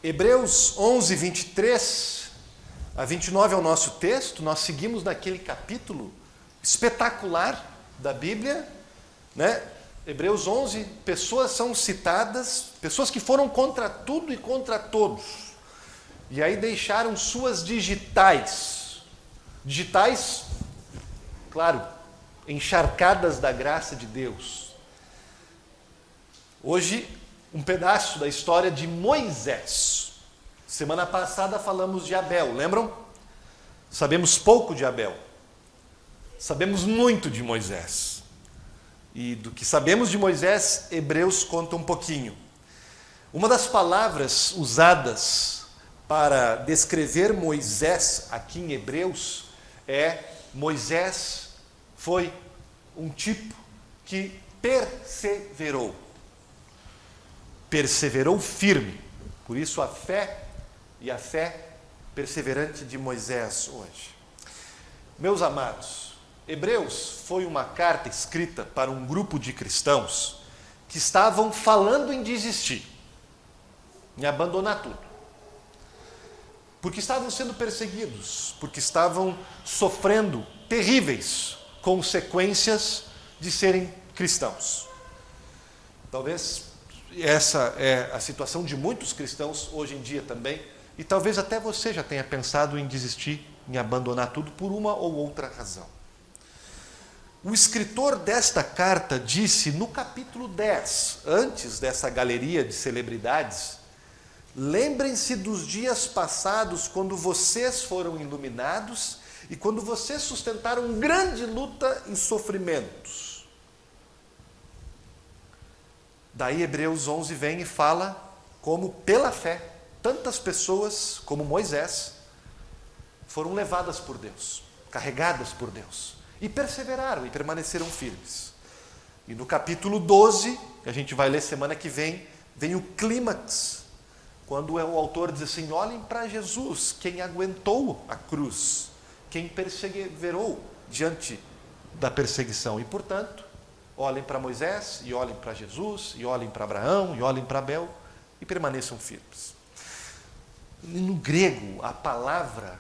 Hebreus 11, 23 a 29 é o nosso texto. Nós seguimos naquele capítulo espetacular da Bíblia, né? Hebreus 11, pessoas são citadas, pessoas que foram contra tudo e contra todos, e aí deixaram suas digitais, claro, encharcadas da graça de Deus. Hoje, um pedaço da história de Moisés. Semana passada falamos de Abel, lembram? Sabemos pouco de Abel. Sabemos muito de Moisés. E do que sabemos de Moisés, Hebreus conta um pouquinho. Uma das palavras usadas para descrever Moisés aqui em Hebreus é: Moisés foi um tipo que perseverou. Perseverou firme. Por isso a fé perseverante de Moisés hoje. Meus amados, Hebreus foi uma carta escrita para um grupo de cristãos que estavam falando em desistir, em abandonar tudo. Porque estavam sendo perseguidos, porque estavam sofrendo terríveis consequências de serem cristãos. Talvez essa é a situação de muitos cristãos hoje em dia também, e talvez até você já tenha pensado em desistir, em abandonar tudo por uma ou outra razão. O escritor desta carta disse no capítulo 10, antes dessa galeria de celebridades: lembrem-se dos dias passados, quando vocês foram iluminados e quando vocês sustentaram grande luta e sofrimentos. Daí Hebreus 11 vem e fala como, pela fé, tantas pessoas como Moisés foram levadas por Deus, carregadas por Deus, e perseveraram e permaneceram firmes. E no capítulo 12, que a gente vai ler semana que vem, vem o clímax, quando o autor diz assim: olhem para Jesus, quem aguentou a cruz, quem perseverou diante da perseguição. E, portanto, olhem para Moisés, e olhem para Jesus, e olhem para Abraão, e olhem para Abel, e permaneçam firmes. No grego, a palavra,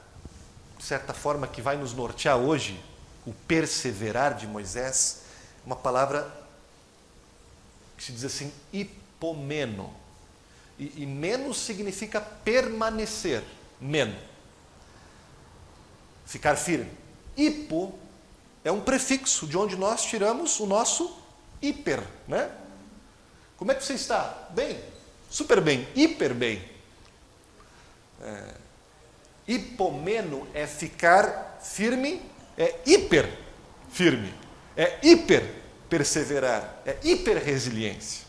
de certa forma, que vai nos nortear hoje, o perseverar de Moisés, uma palavra que se diz assim, hipomeno. E meno significa permanecer, meno. Ficar firme. Hipo é um prefixo de onde nós tiramos o nosso hiper, né? Como é que você está? Bem, super bem, hiper bem. Hipomeno é ficar firme, é hiper firme, é hiper perseverar, é hiper resiliência.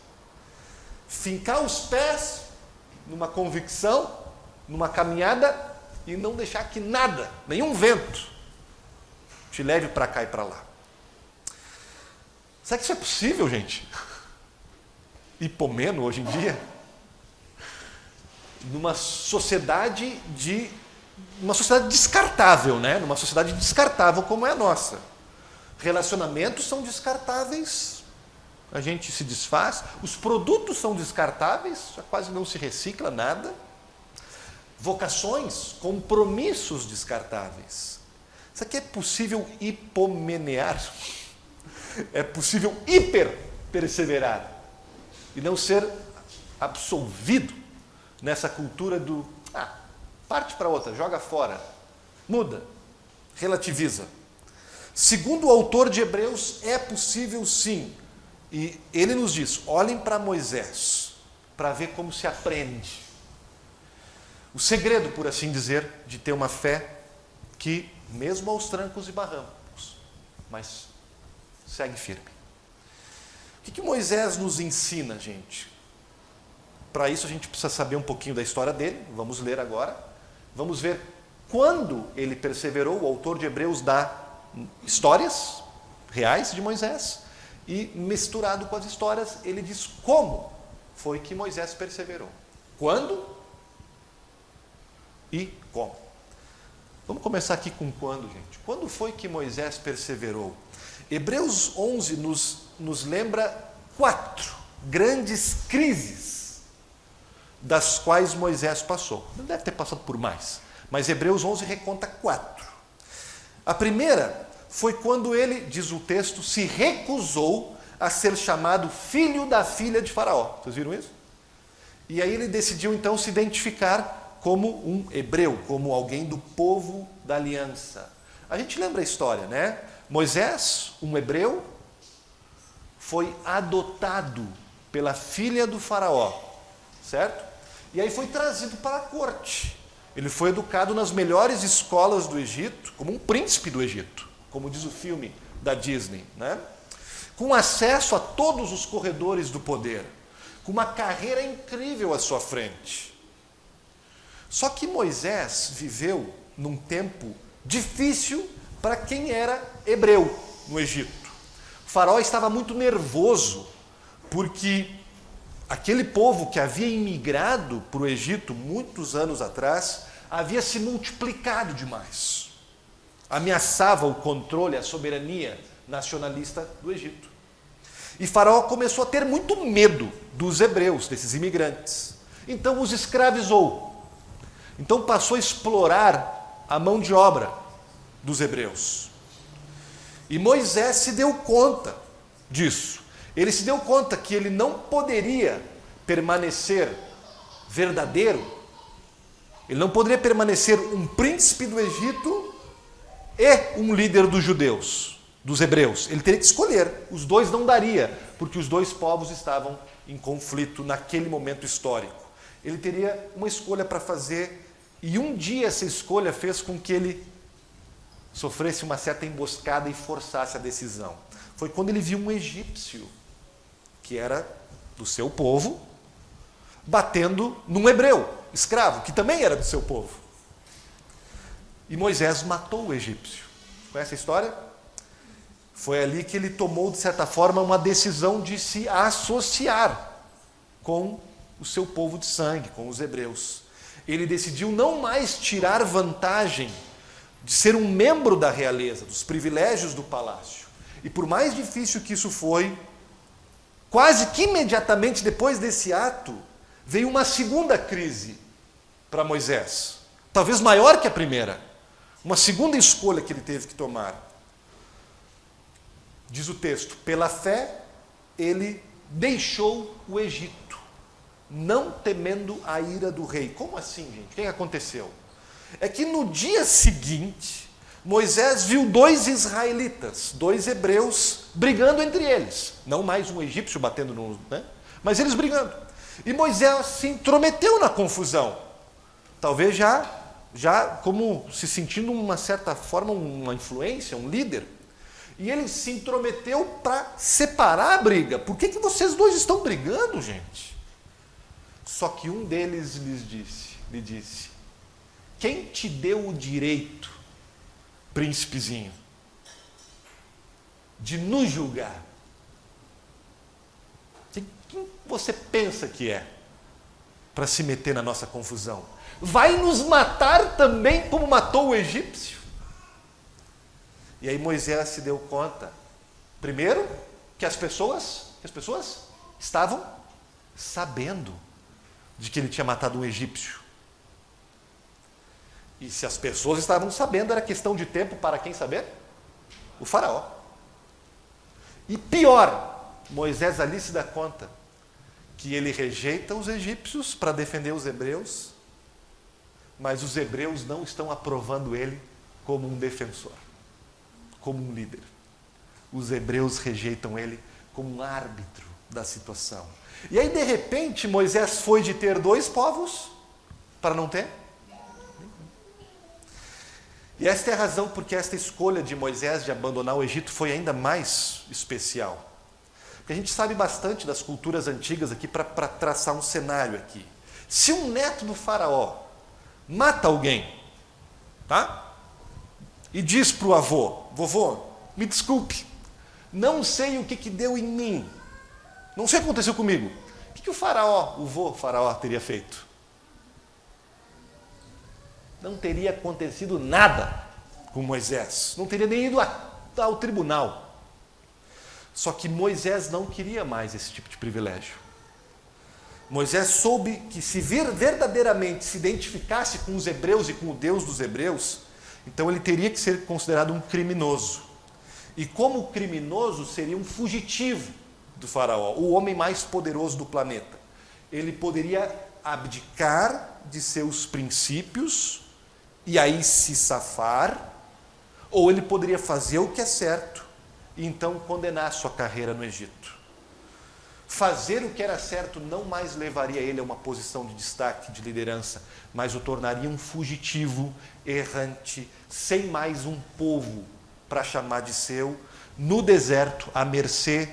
Fincar os pés numa convicção, numa caminhada, e não deixar que nada, nenhum vento, te leve para cá e para lá. Será que isso é possível, gente? Hipomeno hoje em dia? Numa sociedade descartável, né? Numa sociedade descartável como é a nossa. Relacionamentos são descartáveis, a gente se desfaz, os produtos são descartáveis, já quase não se recicla nada. Vocações, compromissos descartáveis. Isso aqui é possível hipomenear? É possível hiper perseverar e não ser absolvido nessa cultura do parte para outra, joga fora, muda, relativiza. Segundo o autor de Hebreus, é possível sim. E ele nos diz: olhem para Moisés, para ver como se aprende. O segredo, por assim dizer, de ter uma fé que, mesmo aos trancos e barrancos, mas segue firme. O que Moisés nos ensina, gente? Para isso a gente precisa saber um pouquinho da história dele. Vamos ler agora. Vamos ver quando ele perseverou. O autor de Hebreus dá histórias reais de Moisés e, misturado com as histórias, ele diz como foi que Moisés perseverou. Quando e como. Vamos começar aqui com quando, gente. Quando foi que Moisés perseverou? Hebreus 11 nos lembra 4 grandes crises das quais Moisés passou. Não deve ter passado por mais, mas Hebreus 11 reconta 4. A primeira foi quando ele, diz o texto, se recusou a ser chamado filho da filha de Faraó. Vocês viram isso? E aí ele decidiu então se identificar como um hebreu, como alguém do povo da aliança. A gente lembra a história, né? Moisés, um hebreu, foi adotado pela filha do Faraó, certo? E aí foi trazido para a corte. Ele foi educado nas melhores escolas do Egito, como um príncipe do Egito, como diz o filme da Disney, né? Com acesso a todos os corredores do poder, com uma carreira incrível à sua frente. Só que Moisés viveu num tempo difícil para quem era hebreu no Egito. O Faraó estava muito nervoso, porque aquele povo que havia imigrado para o Egito muitos anos atrás havia se multiplicado demais. Ameaçava o controle, a soberania nacionalista do Egito. E Faraó começou a ter muito medo dos hebreus, desses imigrantes. Então os escravizou. Então passou a explorar a mão de obra dos hebreus. E Moisés se deu conta disso. Ele se deu conta que ele não poderia permanecer verdadeiro, ele não poderia permanecer um príncipe do Egito e um líder dos judeus, dos hebreus. Ele teria que escolher. Os dois não daria, porque os dois povos estavam em conflito naquele momento histórico. Ele teria uma escolha para fazer, e um dia essa escolha fez com que ele sofresse uma certa emboscada e forçasse a decisão. Foi quando ele viu um egípcio, que era do seu povo, batendo num hebreu, escravo, que também era do seu povo. E Moisés matou o egípcio. Conhece a história? Foi ali que ele tomou, de certa forma, uma decisão de se associar com o seu povo de sangue, com os hebreus. Ele decidiu não mais tirar vantagem de ser um membro da realeza, dos privilégios do palácio. E por mais difícil que isso foi, quase que imediatamente depois desse ato, veio uma segunda crise para Moisés, talvez maior que a primeira, uma segunda escolha que ele teve que tomar. Diz o texto, pela fé ele deixou o Egito, não temendo a ira do rei. Como assim, gente? O que aconteceu? É que no dia seguinte, Moisés viu dois israelitas, dois hebreus, brigando entre eles. Não mais um egípcio batendo no... né? Mas eles brigando. E Moisés se intrometeu na confusão. Talvez já como se sentindo uma certa forma uma influência, um líder. E ele se intrometeu para separar a briga. Por que vocês dois estão brigando, gente? Só que um deles lhe disse, quem te deu o direito, príncipezinho, de nos julgar? Quem você pensa que é para se meter na nossa confusão? Vai nos matar também como matou o egípcio? E aí Moisés se deu conta, primeiro, que as pessoas estavam sabendo de que ele tinha matado um egípcio. E se as pessoas estavam sabendo, era questão de tempo para quem saber? O faraó. E pior, Moisés ali se dá conta que ele rejeita os egípcios para defender os hebreus, mas os hebreus não estão aprovando ele como um defensor, como um líder. Os hebreus rejeitam ele como um árbitro da situação. E aí, de repente, Moisés foi de ter dois povos para não ter. E esta é a razão porque esta escolha de Moisés de abandonar o Egito foi ainda mais especial. Porque a gente sabe bastante das culturas antigas aqui para traçar um cenário aqui. Se um neto do faraó mata alguém, tá? E diz para o avô, vovô, me desculpe, não sei o que deu em mim, não sei o que aconteceu comigo. O que o faraó, o vô faraó teria feito? Não teria acontecido nada com Moisés, não teria nem ido ao tribunal. Só que Moisés não queria mais esse tipo de privilégio. Moisés soube que se verdadeiramente se identificasse com os hebreus e com o Deus dos hebreus, então ele teria que ser considerado um criminoso. E como criminoso, seria um fugitivo do faraó, o homem mais poderoso do planeta. Ele poderia abdicar de seus princípios e aí se safar, ou ele poderia fazer o que é certo e então condenar sua carreira no Egito. Fazer o que era certo não mais levaria ele a uma posição de destaque, de liderança, mas o tornaria um fugitivo, errante, sem mais um povo para chamar de seu, no deserto, à mercê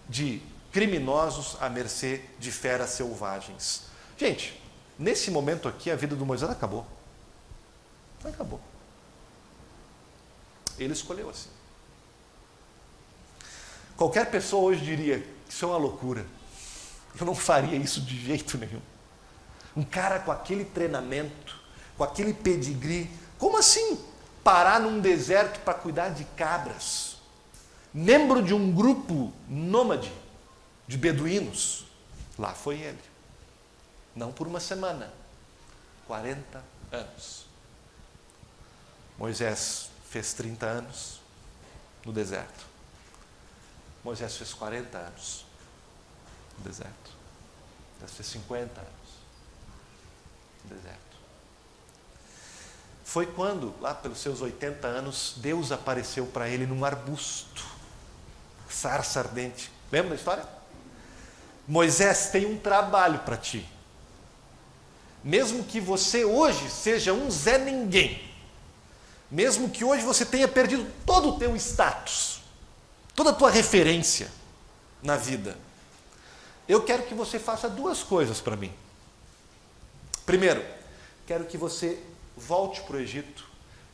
de criminosos, à mercê de feras selvagens. Gente, nesse momento aqui, a vida do Moisés acabou. Acabou. Ele escolheu assim. Qualquer pessoa hoje diria: isso é uma loucura. Eu não faria isso de jeito nenhum. Um cara com aquele treinamento, com aquele pedigree, como assim parar num deserto para cuidar de cabras? Membro de um grupo nômade de beduínos. Lá foi ele. Não por uma semana, 40 anos. Moisés fez 30 anos no deserto. Moisés fez 40 anos no deserto. Moisés fez 50 anos no deserto. Foi quando, lá pelos seus 80 anos, Deus apareceu para ele num arbusto, sarça ardente. Lembra da história? Moisés, tem um trabalho para ti. Mesmo que você hoje seja um Zé Ninguém, mesmo que hoje você tenha perdido todo o teu status, toda a tua referência na vida, eu quero que você faça duas coisas para mim. Primeiro, quero que você volte para o Egito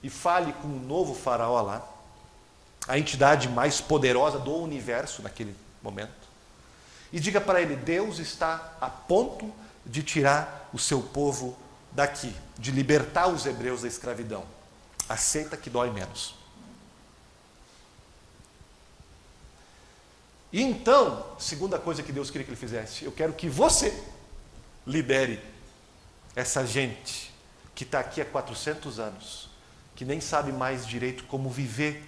e fale com o novo faraó lá, a entidade mais poderosa do universo naquele momento, e diga para ele: Deus está a ponto de tirar o seu povo daqui, de libertar os hebreus da escravidão. Aceita que dói menos. E então, segunda coisa que Deus queria que ele fizesse: eu quero que você lidere essa gente que está aqui há 400 anos, que nem sabe mais direito como viver,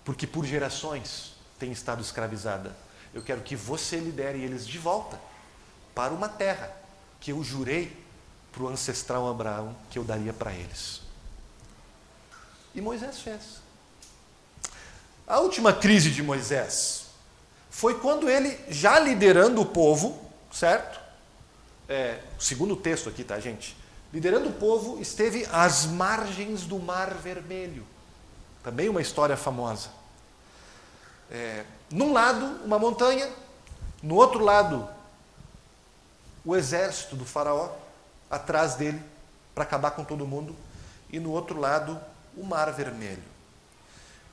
porque por gerações tem estado escravizada. Eu quero que você lidere eles de volta para uma terra que eu jurei para o ancestral Abraão que eu daria para eles. E Moisés fez. A última crise de Moisés foi quando ele, já liderando o povo, certo? O segundo texto aqui, tá, gente? Liderando o povo, esteve às margens do Mar Vermelho. Também uma história famosa. Num lado, uma montanha, no outro lado, o exército do faraó, atrás dele, para acabar com todo mundo, e no outro lado, o Mar Vermelho.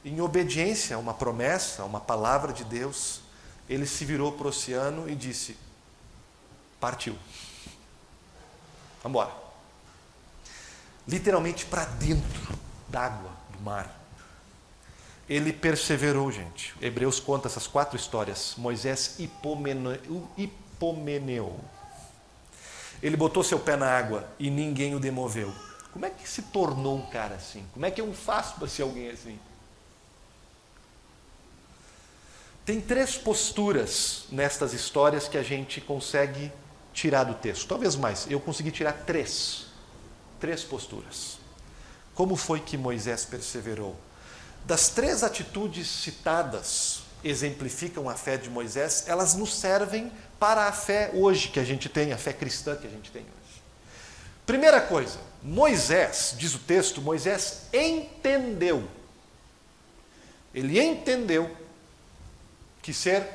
Em obediência a uma promessa, a uma palavra de Deus, ele se virou para o oceano e disse: partiu. Vamos embora. Literalmente para dentro d'água, do mar. Ele perseverou, gente. Hebreus conta essas 4 histórias. Moisés hipomeneou. Ele botou seu pé na água e ninguém o demoveu. Como é que se tornou um cara assim? Como é que eu faço para ser alguém assim? Tem 3 posturas nestas histórias que a gente consegue tirar do texto. Talvez mais. Eu consegui tirar 3 posturas. Como foi que Moisés perseverou? Das 3 atitudes citadas, exemplificam a fé de Moisés, elas nos servem para a fé hoje que a gente tem, a fé cristã que a gente tem hoje. Primeira coisa, Moisés, diz o texto, Moisés entendeu. Ele entendeu que ser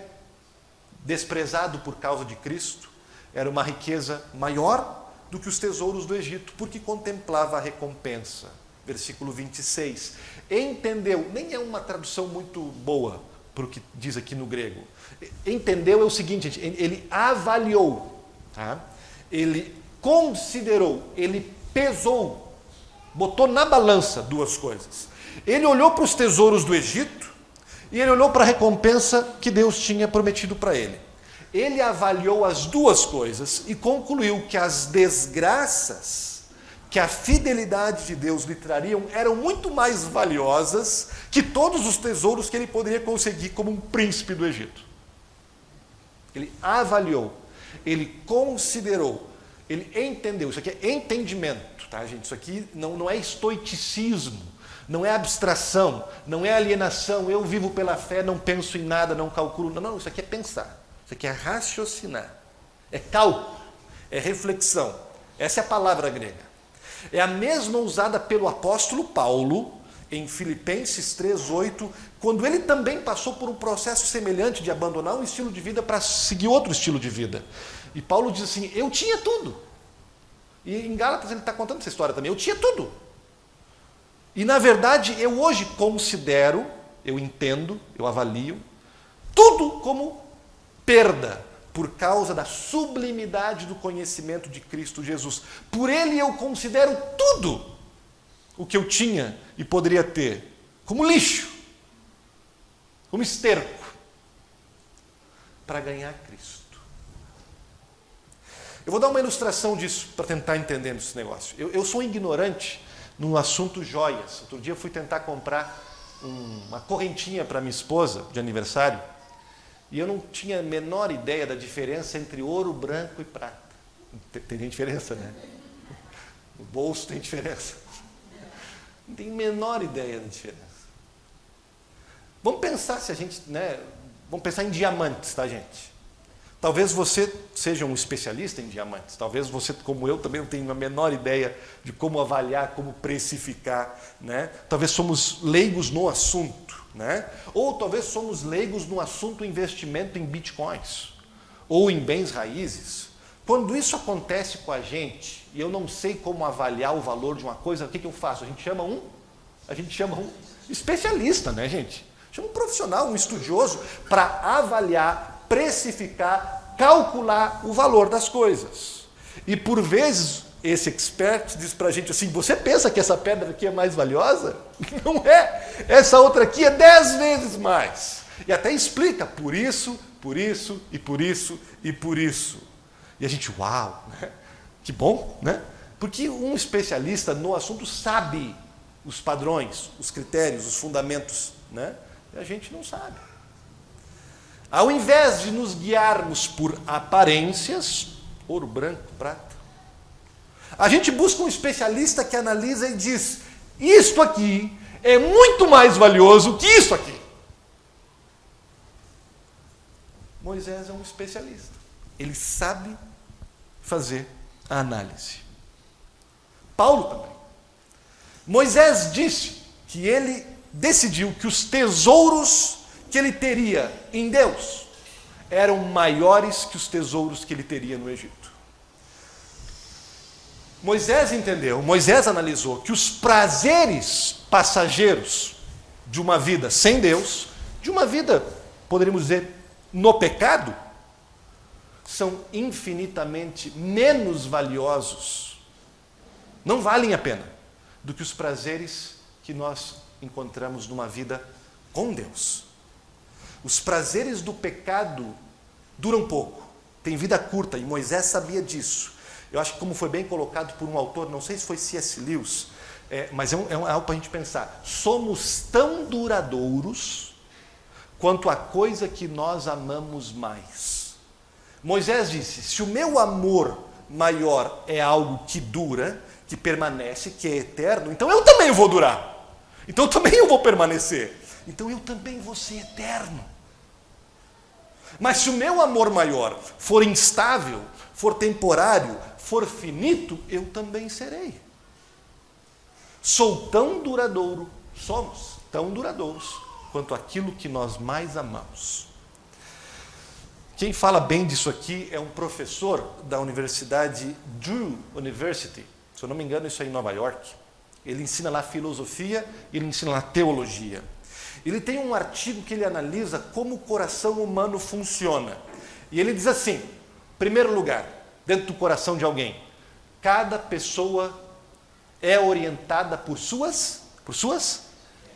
desprezado por causa de Cristo era uma riqueza maior do que os tesouros do Egito, porque contemplava a recompensa. Versículo 26. Entendeu, nem é uma tradução muito boa para o que diz aqui no grego. Entendeu é o seguinte, gente, ele avaliou, tá? Ele considerou, ele pesou, botou na balança 2 coisas. Ele olhou para os tesouros do Egito e ele olhou para a recompensa que Deus tinha prometido para ele. Ele avaliou as duas coisas e concluiu que as desgraças que a fidelidade de Deus lhe trariam eram muito mais valiosas que todos os tesouros que ele poderia conseguir como um príncipe do Egito. Ele avaliou, ele considerou, ele entendeu. Isso aqui é entendimento, tá, gente? Isso aqui não é estoicismo, não é abstração, não é alienação. Eu vivo pela fé, não penso em nada, não calculo. Não, isso aqui é pensar, isso aqui é raciocinar, é cálculo, é reflexão. Essa é a palavra grega. É a mesma usada pelo apóstolo Paulo em Filipenses 3:8, quando ele também passou por um processo semelhante de abandonar um estilo de vida para seguir outro estilo de vida. E Paulo diz assim: eu tinha tudo. E em Gálatas ele está contando essa história também. Eu tinha tudo. E na verdade eu hoje considero, eu entendo, eu avalio tudo como perda, por causa da sublimidade do conhecimento de Cristo Jesus. Por ele eu considero tudo o que eu tinha e poderia ter como lixo, como esterco, para ganhar Cristo. Eu vou dar uma ilustração disso para tentar entender esse negócio. Eu sou ignorante no assunto joias. Outro dia eu fui tentar comprar uma correntinha para minha esposa de aniversário. E eu não tinha a menor ideia da diferença entre ouro branco e prata. Tem diferença, né? O bolso tem diferença. Não tem a menor ideia da diferença. Vamos pensar se a gente, vamos pensar em diamantes, tá, gente? Talvez você seja um especialista em diamantes. Talvez você, como eu, também não tenha a menor ideia de como avaliar, como precificar, né? Talvez somos leigos no assunto. Ou talvez somos leigos no assunto investimento em bitcoins ou em bens raízes. Quando isso acontece com a gente e eu não sei como avaliar o valor de uma coisa, o que eu faço? A gente chama um especialista, né, gente? Chama um profissional, um estudioso, para avaliar, precificar, calcular o valor das coisas. E por vezes esse expert diz para a gente assim: você pensa que essa pedra aqui é mais valiosa? Não é. Essa outra aqui é 10 vezes mais. E até explica por isso, por isso, e por isso, e por isso. E a gente, uau, né? Que bom, né? Porque um especialista no assunto sabe os padrões, os critérios, os fundamentos, né? E a gente não sabe. Ao invés de nos guiarmos por aparências, ouro branco, prata, a gente busca um especialista que analisa e diz: isto aqui é muito mais valioso que isso aqui. Moisés é um especialista. Ele sabe fazer a análise. Paulo também. Moisés disse que ele decidiu que os tesouros que ele teria em Deus eram maiores que os tesouros que ele teria no Egito. Moisés entendeu, Moisés analisou que os prazeres passageiros de uma vida sem Deus, de uma vida, poderíamos dizer, no pecado, são infinitamente menos valiosos, não valem a pena, do que os prazeres que nós encontramos numa vida com Deus. Os prazeres do pecado duram pouco, têm vida curta, e Moisés sabia disso. Eu acho que, como foi bem colocado por um autor, não sei se foi C.S. Lewis, mas é algo para a gente pensar. Somos tão duradouros quanto a coisa que nós amamos mais. Moisés disse: se o meu amor maior é algo que dura, que permanece, que é eterno, então eu também vou durar. Então também eu vou permanecer. Então eu também vou ser eterno. Mas se o meu amor maior for instável, for temporário, for finito, eu também serei. Somos tão duradouros, quanto aquilo que nós mais amamos. Quem fala bem disso aqui é um professor da Universidade Drew University, se eu não me engano isso é em Nova York. Ele ensina lá filosofia e ele ensina lá teologia. Ele tem um artigo que ele analisa como o coração humano funciona. E ele diz assim: em primeiro lugar, dentro do coração de alguém, cada pessoa é orientada por suas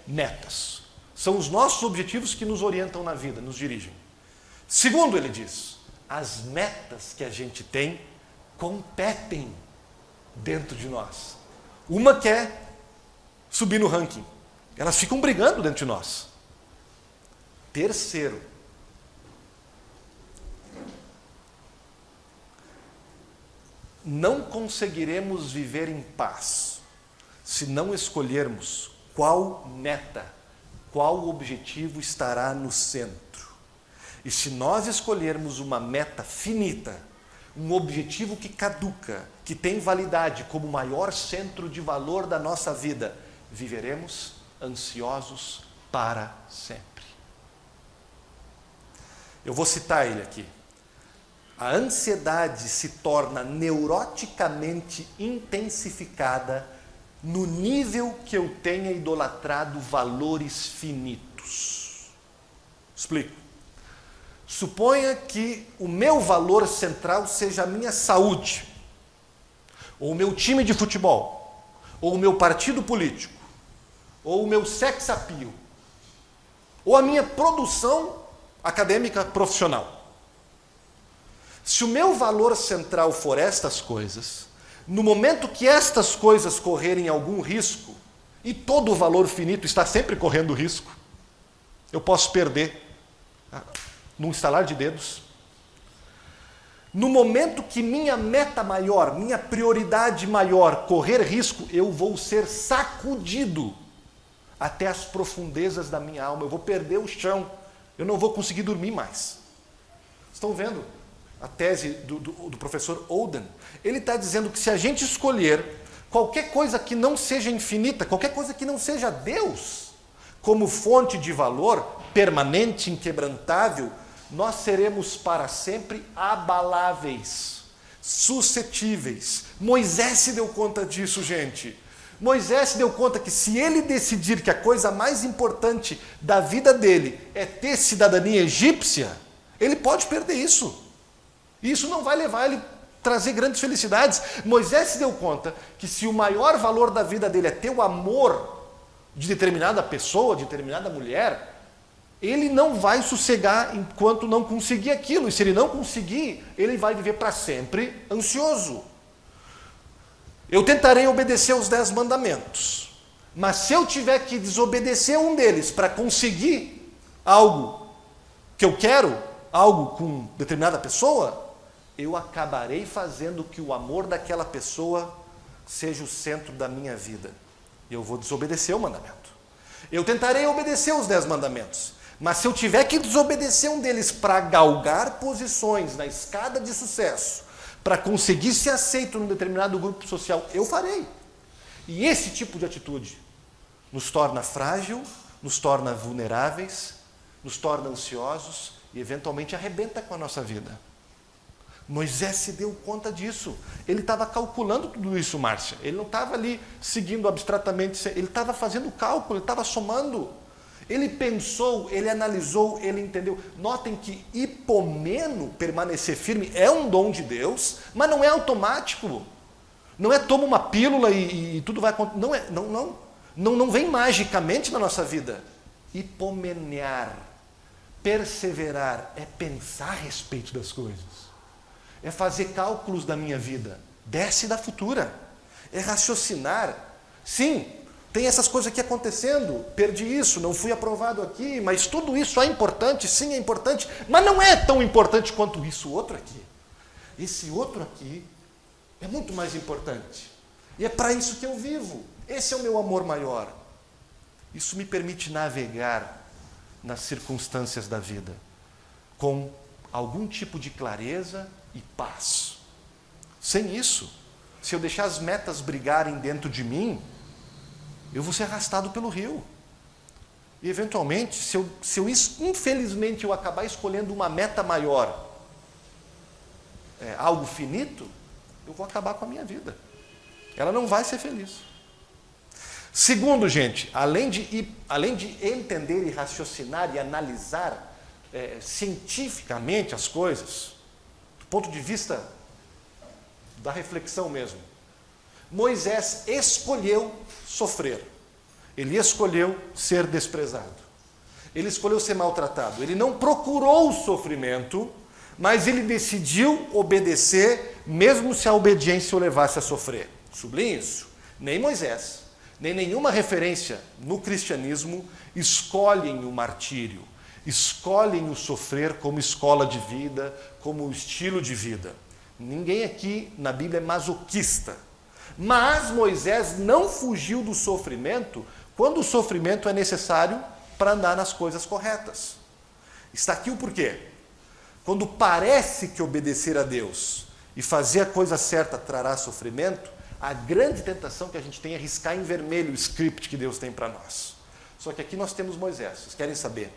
metas. São os nossos objetivos que nos orientam na vida, nos dirigem. Segundo, ele diz, as metas que a gente tem competem dentro de nós. Uma quer subir no ranking. Elas ficam brigando dentro de nós. Terceiro, não conseguiremos viver em paz se não escolhermos qual meta, qual objetivo estará no centro. E se nós escolhermos uma meta finita, um objetivo que caduca, que tem validade como maior centro de valor da nossa vida, viveremos ansiosos para sempre. Eu vou citar ele aqui. A ansiedade se torna neuroticamente intensificada no nível que eu tenha idolatrado valores finitos. Explico. Suponha que o meu valor central seja a minha saúde, ou o meu time de futebol, ou o meu partido político, ou o meu sex appeal, ou a minha produção acadêmica profissional. Se o meu valor central for estas coisas, no momento que estas coisas correrem algum risco, e todo o valor finito está sempre correndo risco, eu posso perder num estalar de dedos. No momento que minha meta maior, minha prioridade maior correr risco, eu vou ser sacudido até as profundezas da minha alma, eu vou perder o chão, eu não vou conseguir dormir mais. Estão vendo a tese do professor Oden? Ele está dizendo que se a gente escolher qualquer coisa que não seja infinita, qualquer coisa que não seja Deus, como fonte de valor permanente, inquebrantável, nós seremos para sempre abaláveis, suscetíveis. Moisés se deu conta disso, gente. Moisés se deu conta que se ele decidir que a coisa mais importante da vida dele é ter cidadania egípcia, ele pode perder isso. E isso não vai levar ele a trazer grandes felicidades. Moisés se deu conta que se o maior valor da vida dele é ter o amor de determinada pessoa, de determinada mulher, ele não vai sossegar enquanto não conseguir aquilo. E se ele não conseguir, ele vai viver para sempre ansioso. Eu tentarei obedecer os 10 mandamentos, mas se eu tiver que desobedecer um deles para conseguir algo que eu quero, algo com determinada pessoa, eu acabarei fazendo que o amor daquela pessoa seja o centro da minha vida. Eu vou desobedecer o mandamento. Eu tentarei obedecer os 10 mandamentos, mas se eu tiver que desobedecer um deles para galgar posições na escada de sucesso, para conseguir ser aceito num determinado grupo social, eu farei. E esse tipo de atitude nos torna frágil, nos torna vulneráveis, nos torna ansiosos e eventualmente arrebenta com a nossa vida. Moisés se deu conta disso. Ele estava calculando tudo isso, Márcia. Ele não estava ali seguindo abstratamente, ele estava fazendo cálculo, ele estava somando. Ele pensou, ele analisou, ele entendeu. Notem que hipomeno, permanecer firme, é um dom de Deus, mas não é automático. Não é toma uma pílula e tudo vai acontecer. Não vem magicamente na nossa vida. Hipomenear, perseverar, é pensar a respeito das coisas. É fazer cálculos da minha vida. Desce da futura. É raciocinar. Sim, tem essas coisas aqui acontecendo, perdi isso, não fui aprovado aqui, mas tudo isso é importante, sim, é importante, mas não é tão importante quanto isso outro aqui. Esse outro aqui é muito mais importante. E é para isso que eu vivo. Esse é o meu amor maior. Isso me permite navegar nas circunstâncias da vida com algum tipo de clareza e paz. Sem isso, se eu deixar as metas brigarem dentro de mim, eu vou ser arrastado pelo rio. E, eventualmente, se eu infelizmente, eu acabar escolhendo uma meta maior, algo finito, eu vou acabar com a minha vida. Ela não vai ser feliz. Segundo, gente, além de entender e raciocinar e analisar cientificamente as coisas, do ponto de vista da reflexão mesmo, Moisés escolheu sofrer. Ele escolheu ser desprezado. Ele escolheu ser maltratado. Ele não procurou o sofrimento, mas ele decidiu obedecer, mesmo se a obediência o levasse a sofrer. Sublinhe isso. Nem Moisés, nem nenhuma referência no cristianismo escolhem o martírio, escolhem o sofrer como escola de vida, como estilo de vida. Ninguém aqui na Bíblia é masoquista. Mas Moisés não fugiu do sofrimento quando o sofrimento é necessário para andar nas coisas corretas. Está aqui o porquê. Quando parece que obedecer a Deus e fazer a coisa certa trará sofrimento, a grande tentação que a gente tem é riscar em vermelho o script que Deus tem para nós. Só que aqui nós temos Moisés. Vocês querem saber?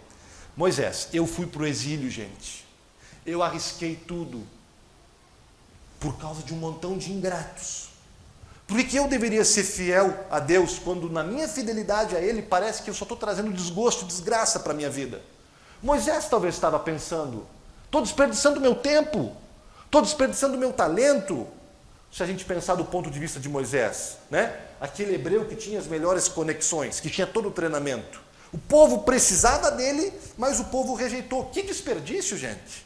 Moisés, eu fui para o exílio, gente. Eu arrisquei tudo por causa de um montão de ingratos. Por que eu deveria ser fiel a Deus quando na minha fidelidade a Ele parece que eu só estou trazendo desgosto e desgraça para a minha vida? Moisés talvez estava pensando, estou desperdiçando meu tempo, estou desperdiçando meu talento. Se a gente pensar do ponto de vista de Moisés, né? Aquele hebreu que tinha as melhores conexões, que tinha todo o treinamento. O povo precisava dele, mas o povo rejeitou. Que desperdício, gente!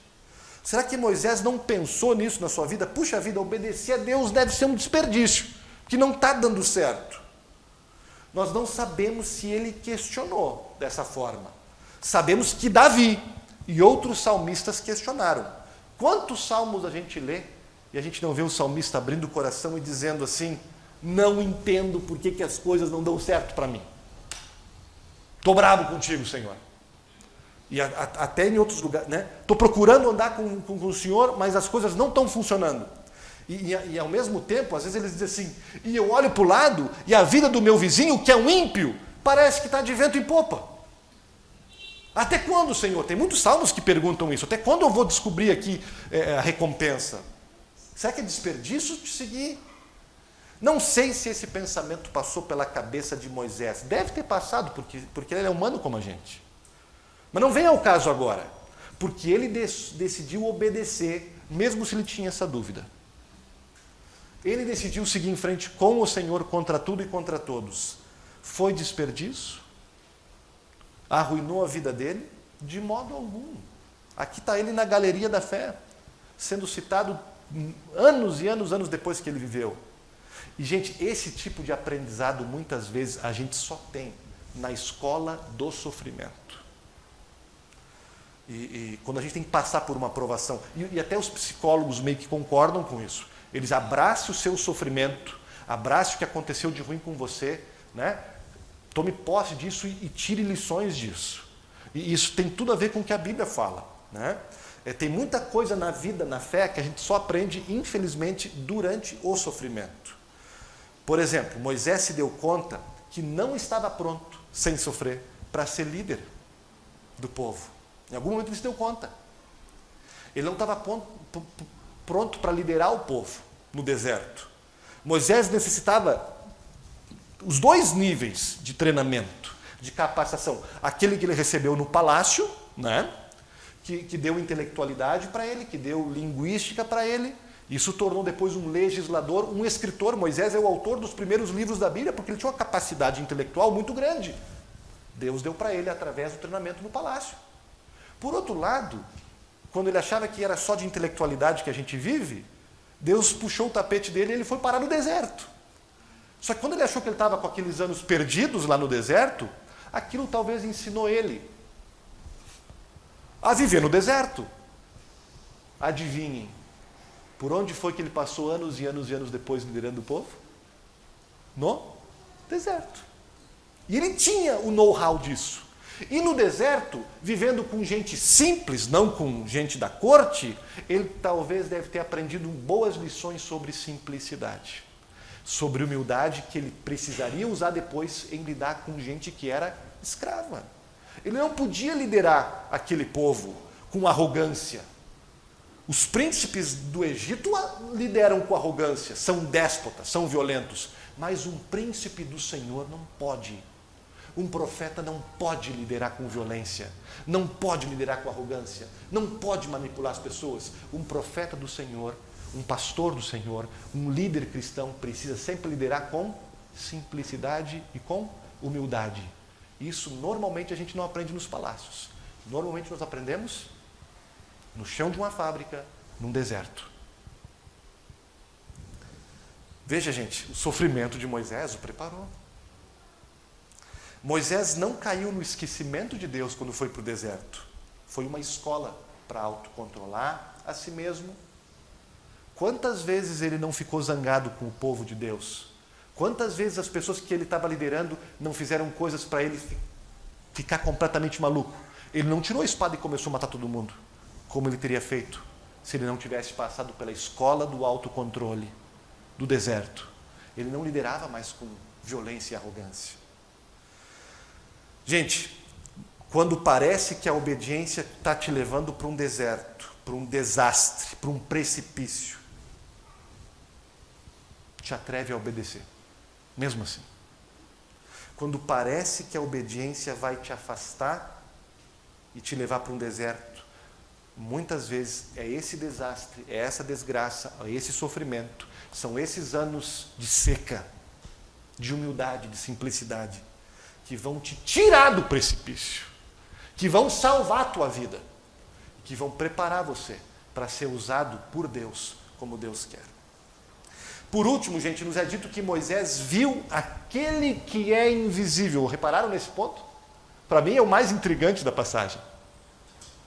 Será que Moisés não pensou nisso na sua vida? Puxa vida, obedecer a Deus deve ser um desperdício, que não está dando certo. Nós não sabemos se ele questionou dessa forma. Sabemos que Davi e outros salmistas questionaram. Quantos salmos a gente lê e a gente não vê o salmista abrindo o coração e dizendo assim: não entendo por que as coisas não dão certo para mim. Estou bravo contigo, Senhor. E até em outros lugares, né? Estou procurando andar com o Senhor, mas as coisas não estão funcionando. E ao mesmo tempo, às vezes eles dizem assim, e eu olho para o lado e a vida do meu vizinho, que é um ímpio, parece que está de vento em popa. Até quando, Senhor? Tem muitos salmos que perguntam isso. Até quando eu vou descobrir aqui a recompensa? Será que é desperdício de seguir? Não sei se esse pensamento passou pela cabeça de Moisés. Deve ter passado, porque ele é humano como a gente. Mas não vem ao caso agora. Porque ele decidiu obedecer, mesmo se ele tinha essa dúvida. Ele decidiu seguir em frente com o Senhor contra tudo e contra todos. Foi desperdício? Arruinou a vida dele? De modo algum. Aqui está ele na galeria da fé, sendo citado anos e anos depois que ele viveu. E, gente, esse tipo de aprendizado, muitas vezes, a gente só tem na escola do sofrimento. E quando a gente tem que passar por uma provação, e até os psicólogos meio que concordam com isso, eles abracem o seu sofrimento, abracem o que aconteceu de ruim com você, né? Tome posse disso e tire lições disso. E isso tem tudo a ver com o que a Bíblia fala, né? Tem muita coisa na vida, na fé, que a gente só aprende, infelizmente, durante o sofrimento. Por exemplo, Moisés se deu conta que não estava pronto, sem sofrer, para ser líder do povo. Em algum momento ele se deu conta. Ele não estava pronto para liderar o povo no deserto. Moisés necessitava os dois níveis de treinamento, de capacitação. Aquele que ele recebeu no palácio, né? Que deu intelectualidade para ele, que deu linguística para ele. Isso tornou depois um legislador, um escritor. Moisés é o autor dos primeiros livros da Bíblia, porque ele tinha uma capacidade intelectual muito grande. Deus deu para ele através do treinamento no palácio. Por outro lado, quando ele achava que era só de intelectualidade que a gente vive, Deus puxou o tapete dele e ele foi parar no deserto. Só que quando ele achou que ele estava com aqueles anos perdidos lá no deserto, aquilo talvez ensinou ele a viver no deserto. Adivinhem, por onde foi que ele passou anos e anos e anos depois liderando o povo? No deserto. E ele tinha o know-how disso. E no deserto, vivendo com gente simples, não com gente da corte, ele talvez deve ter aprendido boas lições sobre simplicidade, sobre humildade, que ele precisaria usar depois em lidar com gente que era escrava. Ele não podia liderar aquele povo com arrogância. Os príncipes do Egito lideram com arrogância, são déspotas, são violentos. Mas um príncipe do Senhor não pode. Um profeta não pode liderar com violência, não pode liderar com arrogância, não pode manipular as pessoas. Um profeta do Senhor, um pastor do Senhor, um líder cristão precisa sempre liderar com simplicidade e com humildade. Isso normalmente a gente não aprende nos palácios. Normalmente nós aprendemos no chão de uma fábrica, num deserto. Veja, gente, o sofrimento de Moisés o preparou. Moisés não caiu no esquecimento de Deus quando foi para o deserto. Foi uma escola para autocontrolar a si mesmo. Quantas vezes ele não ficou zangado com o povo de Deus? Quantas vezes as pessoas que ele estava liderando não fizeram coisas para ele ficar completamente maluco? Ele não tirou a espada e começou a matar todo mundo, como ele teria feito se ele não tivesse passado pela escola do autocontrole, do deserto. Ele não liderava mais com violência e arrogância. Gente, quando parece que a obediência está te levando para um deserto, para um desastre, para um precipício, te atreve a obedecer, mesmo assim. Quando parece que a obediência vai te afastar e te levar para um deserto, muitas vezes é esse desastre, é essa desgraça, é esse sofrimento, são esses anos de seca, de humildade, de simplicidade, que vão te tirar do precipício, que vão salvar a tua vida, que vão preparar você para ser usado por Deus como Deus quer. Por último, gente, nos é dito que Moisés viu aquele que é invisível. Repararam nesse ponto? Para mim é o mais intrigante da passagem.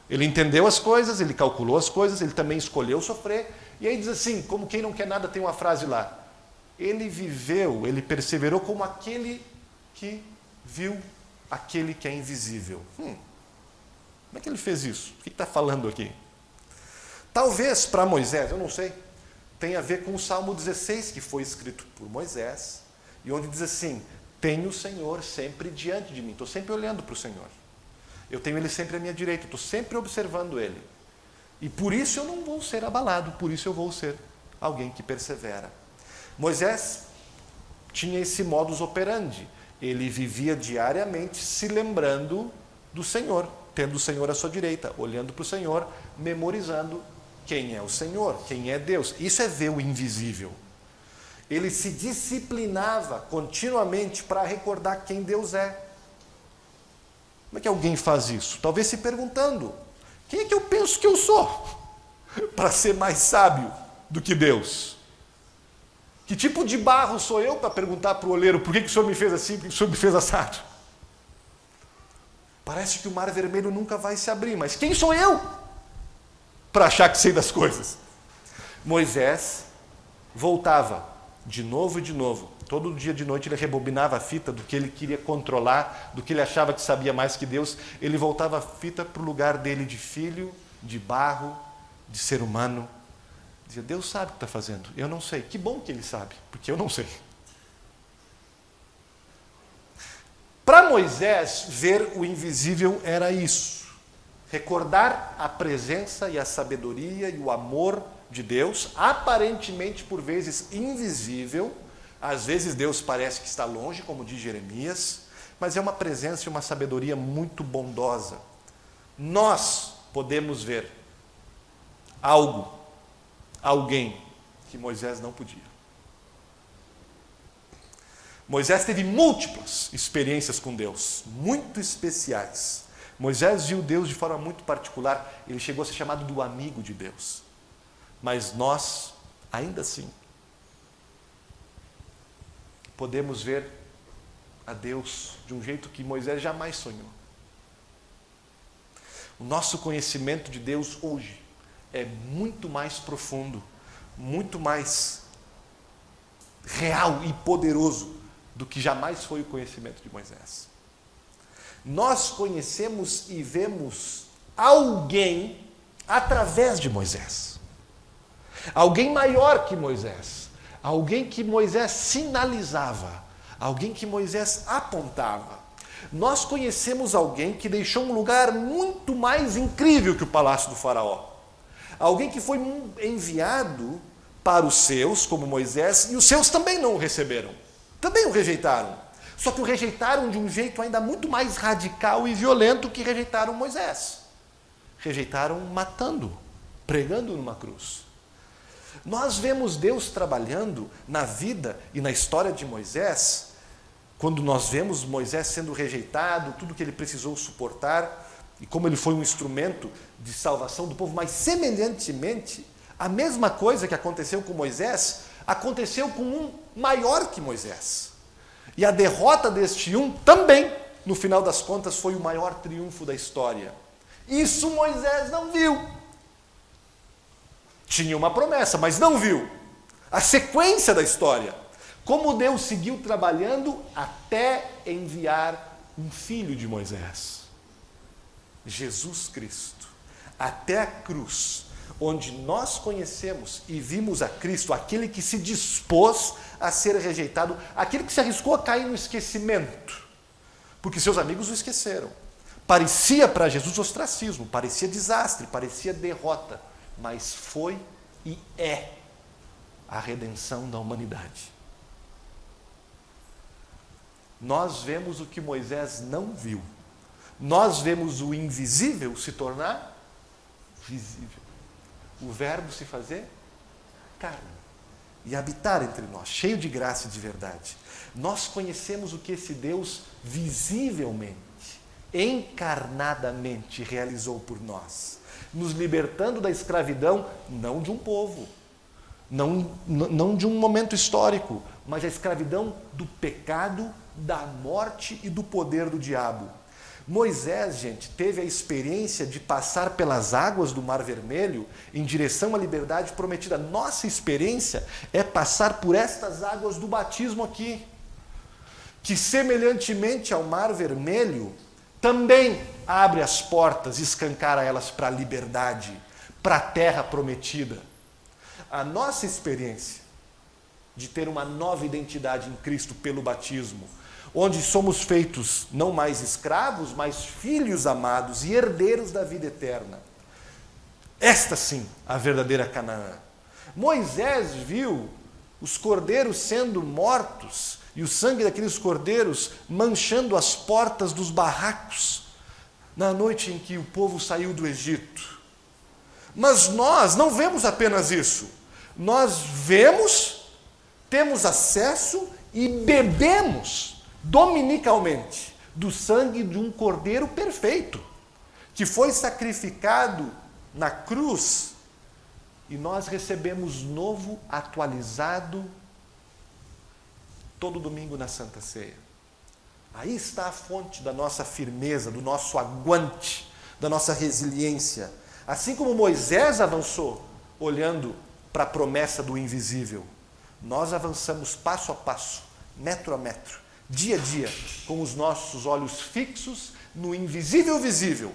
Ele entendeu as coisas, ele calculou as coisas, ele também escolheu sofrer. E aí diz assim, como quem não quer nada, tem uma frase lá. Ele viveu, ele perseverou como aquele que viu aquele que é invisível. Como é que ele fez isso? O que está falando aqui? Talvez para Moisés, eu não sei, tem a ver com o Salmo 16, que foi escrito por Moisés, e onde diz assim, tenho o Senhor sempre diante de mim, estou sempre olhando para o Senhor. Eu tenho Ele sempre à minha direita, estou sempre observando Ele. E por isso eu não vou ser abalado, por isso eu vou ser alguém que persevera. Moisés tinha esse modus operandi. Ele vivia diariamente se lembrando do Senhor, tendo o Senhor à sua direita, olhando para o Senhor, memorizando quem é o Senhor, quem é Deus. Isso é ver o invisível. Ele se disciplinava continuamente para recordar quem Deus é. Como é que alguém faz isso? Talvez se perguntando, quem é que eu penso que eu sou para ser mais sábio do que Deus? Que tipo de barro sou eu para perguntar para o oleiro por que o Senhor me fez assim, por que o Senhor me fez assado? Parece que o mar vermelho nunca vai se abrir, mas quem sou eu para achar que sei das coisas? Moisés voltava de novo e de novo. Todo dia de noite ele rebobinava a fita do que ele queria controlar, do que ele achava que sabia mais que Deus. Ele voltava a fita para o lugar dele de filho, de barro, de ser humano. Dizia, Deus sabe o que está fazendo, eu não sei. Que bom que Ele sabe, porque eu não sei. Para Moisés, ver o invisível era isso. Recordar a presença e a sabedoria e o amor de Deus, aparentemente por vezes invisível. Às vezes Deus parece que está longe, como diz Jeremias, mas é uma presença e uma sabedoria muito bondosa. Nós podemos ver algo, alguém que Moisés não podia. Moisés teve múltiplas experiências com Deus, muito especiais. Moisés viu Deus de forma muito particular, ele chegou a ser chamado do amigo de Deus. Mas nós, ainda assim, podemos ver a Deus de um jeito que Moisés jamais sonhou. O nosso conhecimento de Deus hoje é muito mais profundo, muito mais real e poderoso do que jamais foi o conhecimento de Moisés. Nós conhecemos e vemos alguém através de Moisés. Alguém maior que Moisés. Alguém que Moisés sinalizava. Alguém que Moisés apontava. Nós conhecemos alguém que deixou um lugar muito mais incrível que o palácio do faraó. Alguém que foi enviado para os seus, como Moisés, e os seus também não o receberam. Também o rejeitaram. Só que o rejeitaram de um jeito ainda muito mais radical e violento que rejeitaram Moisés. Rejeitaram matando, pregando numa cruz. Nós vemos Deus trabalhando na vida e na história de Moisés, quando nós vemos Moisés sendo rejeitado, tudo que ele precisou suportar, e como ele foi um instrumento de salvação do povo, mas semelhantemente, a mesma coisa que aconteceu com Moisés, aconteceu com um maior que Moisés. E a derrota deste um também, no final das contas, foi o maior triunfo da história. Isso Moisés não viu. Tinha uma promessa, mas não viu. A sequência da história. Como Deus seguiu trabalhando até enviar um filho de Moisés. Jesus Cristo. Até a cruz, onde nós conhecemos e vimos a Cristo, aquele que se dispôs a ser rejeitado, aquele que se arriscou a cair no esquecimento, porque seus amigos o esqueceram. Parecia para Jesus ostracismo, parecia desastre, parecia derrota, mas foi e é a redenção da humanidade. Nós vemos o que Moisés não viu. Nós vemos o invisível se tornar visível. O verbo se fazer carne e habitar entre nós, cheio de graça e de verdade. Nós conhecemos o que esse Deus visivelmente, encarnadamente realizou por nós, nos libertando da escravidão, não de um povo, não de um momento histórico, mas a escravidão do pecado, da morte e do poder do diabo. Moisés, gente, teve a experiência de passar pelas águas do Mar Vermelho em direção à liberdade prometida. Nossa experiência é passar por estas águas do batismo aqui, que semelhantemente ao Mar Vermelho, também abre as portas e escancara elas para a liberdade, para a terra prometida. A nossa experiência de ter uma nova identidade em Cristo pelo batismo, onde somos feitos não mais escravos, mas filhos amados e herdeiros da vida eterna. Esta sim, a verdadeira Canaã. Moisés viu os cordeiros sendo mortos e o sangue daqueles cordeiros manchando as portas dos barracos na noite em que o povo saiu do Egito. Mas nós não vemos apenas isso. Nós vemos, temos acesso e bebemos dominicalmente do sangue de um cordeiro perfeito, que foi sacrificado na cruz, e nós recebemos novo, atualizado, todo domingo na Santa Ceia. Aí está a fonte da nossa firmeza, do nosso aguante, da nossa resiliência. Assim como Moisés avançou, olhando para a promessa do invisível, nós avançamos passo a passo, metro a metro, dia a dia, com os nossos olhos fixos no invisível visível,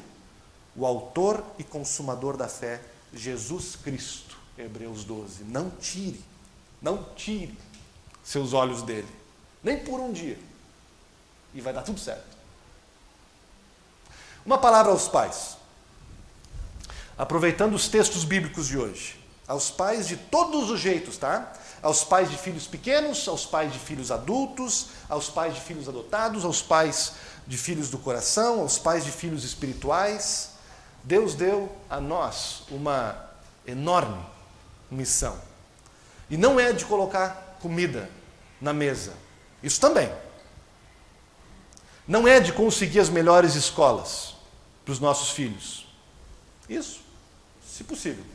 o autor e consumador da fé, Jesus Cristo, Hebreus 12. Não tire seus olhos dele, nem por um dia, e vai dar tudo certo. Uma palavra aos pais, aproveitando os textos bíblicos de hoje, aos pais de todos os jeitos, tá? Aos pais de filhos pequenos, aos pais de filhos adultos, aos pais de filhos adotados, aos pais de filhos do coração, aos pais de filhos espirituais. Deus deu a nós uma enorme missão. E não é de colocar comida na mesa. Isso também. Não é de conseguir as melhores escolas para os nossos filhos. Isso, se possível.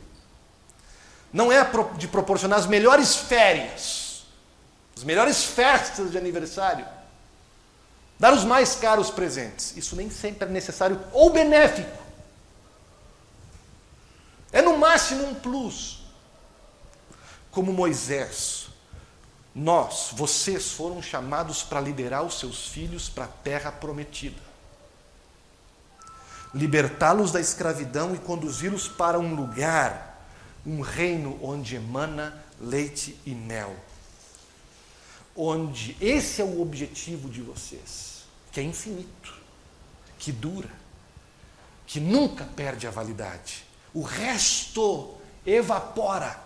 Não é de proporcionar as melhores férias, as melhores festas de aniversário, dar os mais caros presentes. Isso nem sempre é necessário ou benéfico. É no máximo um plus. Como Moisés, vocês foram chamados para liderar os seus filhos para a terra prometida. Libertá-los da escravidão e conduzi-los para um lugar, um reino onde emana leite e mel. Onde esse é o objetivo de vocês, que é infinito, que dura, que nunca perde a validade. O resto evapora.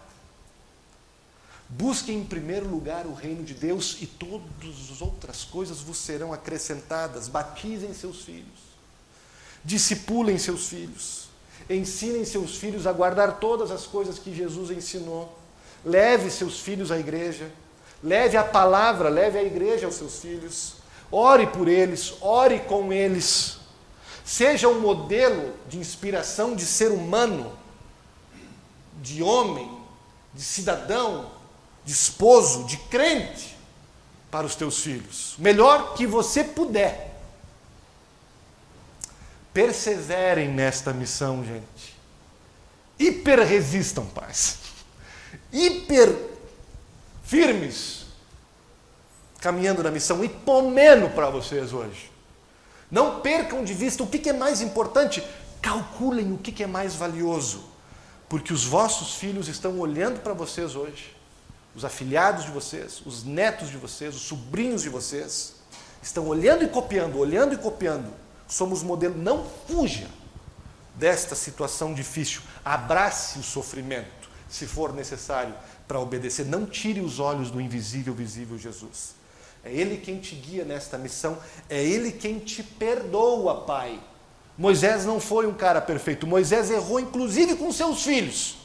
Busquem em primeiro lugar o reino de Deus e todas as outras coisas vos serão acrescentadas. Batizem seus filhos. Discipulem seus filhos. Ensinem seus filhos a guardar todas as coisas que Jesus ensinou. Leve seus filhos à igreja. Leve a palavra, leve a igreja aos seus filhos. Ore por eles, ore com eles. seja um modelo de inspiração de ser humano, de homem, de cidadão, de esposo, de crente para os teus filhos. O melhor que você puder. Perseverem nesta missão, gente. Hiper resistam, pais. Hiper firmes, caminhando na missão. Hipomeno para vocês hoje. Não percam de vista o que é mais importante. Calculem o que é mais valioso. Porque os vossos filhos estão olhando para vocês hoje. Os afilhados de vocês, os netos de vocês, os sobrinhos de vocês, estão olhando e copiando, olhando e copiando. Somos modelo. Não fuja desta situação difícil. Abrace o sofrimento, se for necessário, para obedecer. Não tire os olhos do invisível, visível Jesus. É Ele quem te guia nesta missão. É Ele quem te perdoa, Pai. Moisés não foi um cara perfeito. Moisés errou, inclusive, com seus filhos.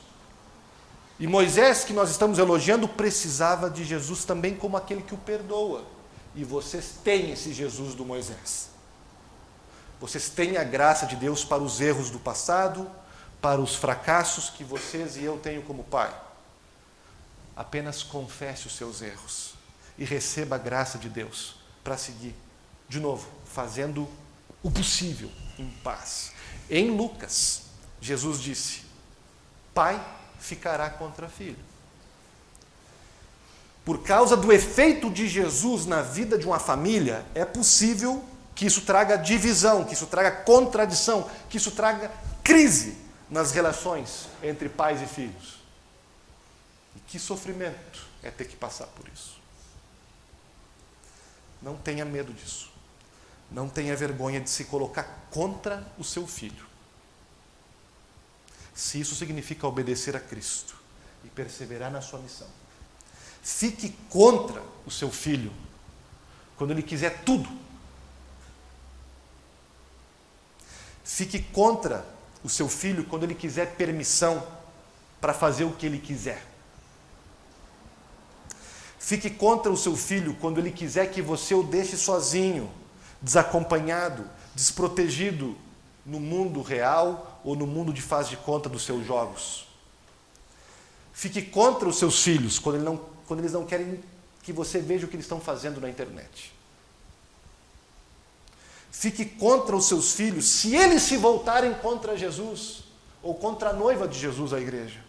E Moisés, que nós estamos elogiando, precisava de Jesus também como aquele que o perdoa. E vocês têm esse Jesus do Moisés. Vocês têm a graça de Deus para os erros do passado, para os fracassos que vocês e eu tenho como pai. Apenas confesse os seus erros e receba a graça de Deus para seguir, de novo, fazendo o possível em paz. Em Lucas, Jesus disse: pai ficará contra filho. Por causa do efeito de Jesus na vida de uma família, é possível que isso traga divisão, que isso traga contradição, que isso traga crise nas relações entre pais e filhos. E que sofrimento é ter que passar por isso. Não tenha medo disso. Não tenha vergonha de se colocar contra o seu filho. Se isso significa obedecer a Cristo e perseverar na sua missão. Fique contra o seu filho quando ele quiser tudo. Fique contra o seu filho quando ele quiser permissão para fazer o que ele quiser. Fique contra o seu filho quando ele quiser que você o deixe sozinho, desacompanhado, desprotegido no mundo real ou no mundo de faz de conta dos seus jogos. Fique contra os seus filhos quando eles não querem que você veja o que eles estão fazendo na internet. Fique contra os seus filhos se eles se voltarem contra Jesus ou contra a noiva de Jesus, a igreja.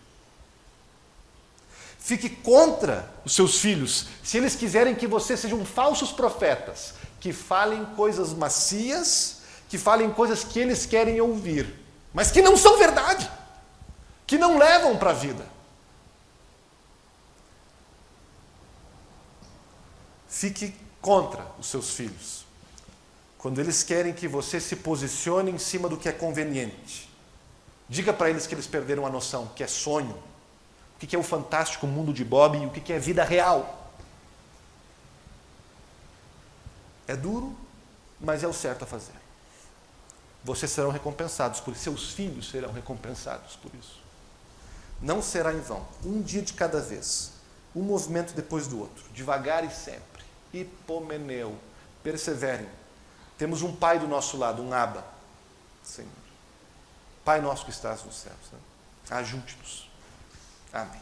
Fique contra os seus filhos se eles quiserem que vocês sejam falsos profetas, que falem coisas macias, que falem coisas que eles querem ouvir, mas que não são verdade, que não levam para a vida. Fique contra os seus filhos quando eles querem que você se posicione em cima do que é conveniente. Diga para eles que eles perderam a noção, que é sonho, o que é o fantástico mundo de Bob e o que é vida real. É duro, mas é o certo a fazer. Vocês serão recompensados por isso, seus filhos serão recompensados por isso. Não será em vão, um dia de cada vez, um movimento depois do outro, devagar e sempre. Hipomeneu, perseverem. Temos um Pai do nosso lado, um Abba, Senhor. Pai nosso que estás nos céus, né? Ajude-nos. Amém.